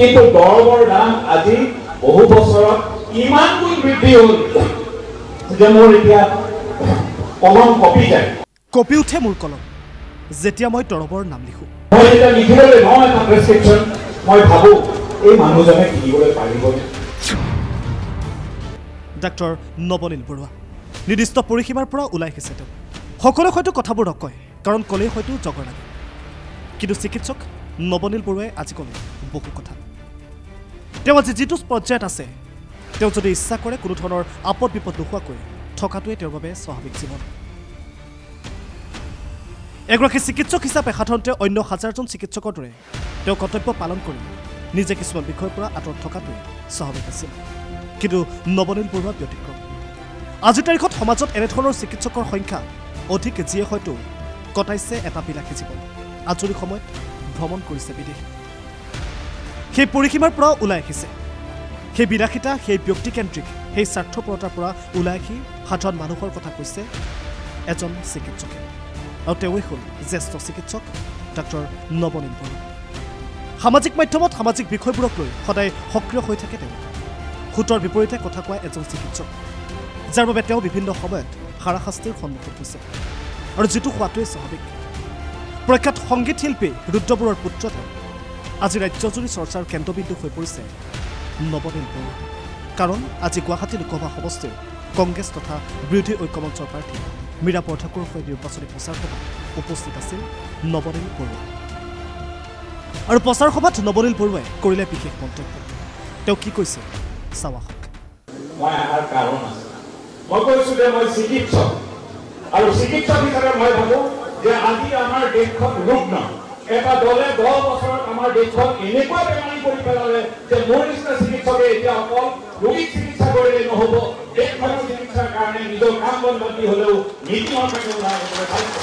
কিন্তু দৰবৰ দাম আজি বহু বছৰত ইমান গুণ বৃদ্ধি হ'ল যে মোৰ এতিয়া কলম কপি যায়। কপি উঠে মোৰ কলম যেতিয়া মই দৰবৰ নাম লিখোঁ। মই যেতিয়া লিখিবলৈ লওঁ এটা প্ৰেছক্ৰিপশ্যন, মই ভাবোঁ এই মানুহজনে কিনিবলৈ পাৰিবনে। ডাক্তৰ নবনীল বৰুৱা নিৰ্দিষ্ট পৰিসীমাৰ পৰা ওলাই আহিছে। তেওঁ সকলোৱে হয়তো কথাবোৰ নকয়, কাৰণ ক'লেই হয়তো জগৰ লাগে। কিন্তু চিকিৎসক নবনীল বৰুৱাই আজি ক'লে বহু কথা। তেওঁ আজি যিটো পৰ্যায়ত আছে, তেওঁ যদি ইচ্ছা কৰে কোনো ধৰণৰ আপদ বিপদ নোহোৱাকৈ থকাটোৱে তেওঁৰ বাবে স্বাভাৱিক জীৱন। এগৰাকী চিকিৎসক হিচাপে সাধাৰণতে অন্য হাজাৰজন চিকিৎসকৰ দৰে তেওঁ কৰ্তব্য পালন কৰি নিজে কিছুমান বিষয়ৰ পৰা আঁতৰত থকাটোৱে স্বাভাৱিক আছিল। কিন্তু নবনীল বৰুৱা ব্যতিক্ৰম। আজিৰ তাৰিখত সমাজত এনেধৰণৰ চিকিৎসকৰ সংখ্যা অধিক, যিয়ে হয়তো কটাইছে এটা বিলাসী জীৱন, আজৰি সময়ত ভ্ৰমণ কৰিছে বিদেশ। সেই পৰিসীমাৰ পৰা ওলাই আহিছে, সেই বিলাসিতা, সেই ব্যক্তিকেন্দ্ৰিক, সেই স্বাৰ্থপৰতাৰ পৰা ওলাই আহি সাধাৰণ মানুহৰ কথা কৈছে এজন চিকিৎসকে। আৰু তেওঁৱেই হ'ল জ্যেষ্ঠ চিকিৎসক ডাক্তৰ নবনীল বৰুৱা। সামাজিক মাধ্যমত সামাজিক বিষয়বোৰক লৈ সদায় সক্ৰিয় হৈ থাকে তেওঁ। সুতৰ বিপৰীতে কথা কোৱা এজন চিকিৎসক, যাৰ বাবে তেওঁ বিভিন্ন সময়ত হাৰাশাস্তিৰ সন্মুখীন হৈছে, আৰু যিটো হোৱাটোৱে স্বাভাৱিক। প্ৰখ্যাত সংগীত শিল্পী ৰুদ্ৰ বৰুৱাৰ পুত্ৰ তেওঁ। আজি ৰাজ্যজুৰি চৰ্চাৰ কেন্দ্ৰবিন্দু হৈ পৰিছে নবনীল বৰুৱা, কাৰণ আজি গুৱাহাটী লোকসভা সমষ্টিৰ কংগ্ৰেছ তথা বিৰোধী ঐক্যমঞ্চৰ প্ৰাৰ্থী মীৰা বৰঠাকুৰৰ হৈ নিৰ্বাচনী প্ৰচাৰ সভাত উপস্থিত আছিল নবনীল বৰুৱা। আৰু প্ৰচাৰ সভাত নবনীল বৰুৱাই কৰিলে বিশেষ মন্তব্য। তেওঁ কি কৈছে চাওঁ আহক। মই অহাৰ কাৰণ আছে। মই কৈছোঁ যে মই চিকিৎসক, আৰু চিকিৎসক হিচাপে মই ভাবোঁ যে আজি আমাৰ দেশখন ৰুগ্ন। এটা দলে 10 বছৰত আমাৰ দেশখন এনেকুৱা বেমাৰী কৰি পেলালে যে মোৰ নিচিনা চিকিৎসকে এতিয়া অকল ৰোগীক চিকিৎসা কৰিলে নহ'ব, দেশখনৰ চিকিৎসাৰ কাৰণে নিজৰ কাম বন বাদ হ'লেও নীতি নিয়মকে উলাই আনিবলৈ বাধ্য।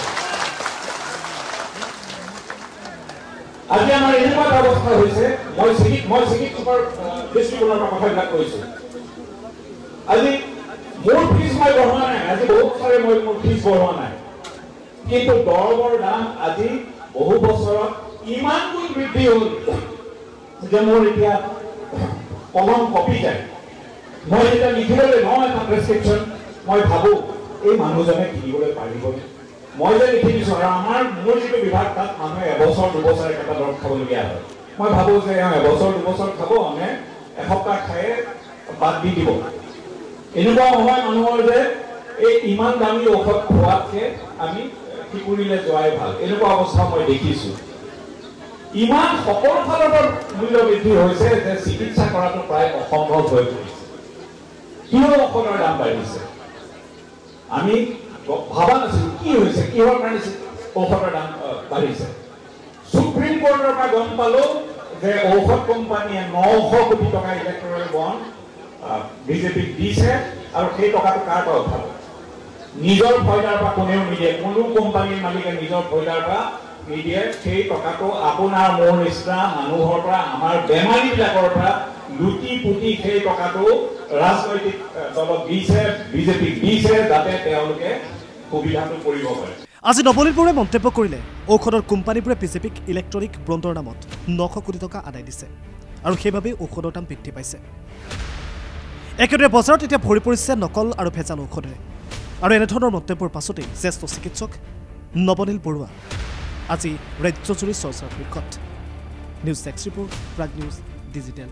আজি আমাৰ এনেকুৱা এটা অৱস্থা হৈছে, মই চিকিৎসকৰ দৃষ্টিকোণৰ পৰা কথাবিলাক কৈছোঁ। আজি মোৰ ফিজ মই বঢ়োৱা নাই, আজি বহুত বছৰে মই মোৰ ফিজ বঢ়োৱা নাই, কিন্তু দৰবৰ দাম আজি বহু বছৰত ইমান গুণ বৃদ্ধি হ'ল যে মোৰ এতিয়া কলম কপি যায়। মই যেতিয়া লিখিবলৈ লওঁ এটা প্ৰেছক্ৰিপশ্যন, মই ভাবোঁ এই মানুহজনে কিনিবলৈ পাৰিবনে। মই যে লিখি দিছোঁ, আৰু মোৰ যিটো বিভাগ তাত মানুহে এবছৰ 2 বছৰ এটা দৰৱ খাবলগীয়া হয়। মই ভাবোঁ যে এবছৰ 2 বছৰ খাব, মানে এসপ্তাহ খায়ে বাদ দি দিব। এনেকুৱা নহয় মানুহৰ যে এই ইমান দামী ঔষধ খোৱাতকৈ আমি টিপুৰিলে যোৱাই ভাল, এনেকুৱা অৱস্থা মই দেখিছোঁ। ইমান সকলো ফালৰ পৰা মূল্য বৃদ্ধি হৈছে যে চিকিৎসা কৰাটো প্ৰায় অসম্ভৱ হৈ পৰিছে। কিয় ঔষধৰ দাম বাঢ়িছে আমি ভাবা নাছিলোঁ। কি হৈছে, কিহৰ কাৰণে ঔষধৰ দাম বাঢ়িছে? সুপ্ৰিম কোৰ্টৰ পৰা গম পালোঁ যে ঔষধ কোম্পানীয়ে 900 কোটি টকা ইলেক্ট্ৰল বণ্ড বিজেপিক দিছে, আৰু সেই টকাটো কাৰ পৰা উঠাব? নিজৰ ফাইদাৰ পৰা কোনেও নিদিয়ে, কোনো কোম্পানীৰ মালিকে নিজৰ ফাইদাৰ পৰা নিদিয়ে। সেই টকাটো আপোনাৰ মোৰ নিচিনা মানুহৰ পৰা, আমাৰ বেমাৰীবিলাকৰ পৰা লুটি পুটি সেই টকাটো ৰাজনৈতিক দলক দিছে, বিজেপিক দিছে, যাতে তেওঁলোকে সুবিধাটো কৰিব পাৰে। আজি নবনীল বৰুৱাই মন্তব্য কৰিলে ঔষধৰ কোম্পানীবোৰে বিজেপিক ইলেক্ট্ৰনিক বণ্ডৰ নামত 900 কোটি টকা আদায় দিছে, আৰু সেইবাবেই ঔষধৰ দাম বৃদ্ধি পাইছে। একেদৰে বজাৰত এতিয়া ভৰি পৰিছে নকল আৰু ভেজাল ঔষধেৰে। আৰু এনেধৰণৰ মন্তব্যৰ পাছতেই জ্যেষ্ঠ চিকিৎসক নবনীল বৰুৱা আজি ৰাজ্যজুৰি চৰ্চাৰ শীৰ্ষত। News desk report, Prag news digital.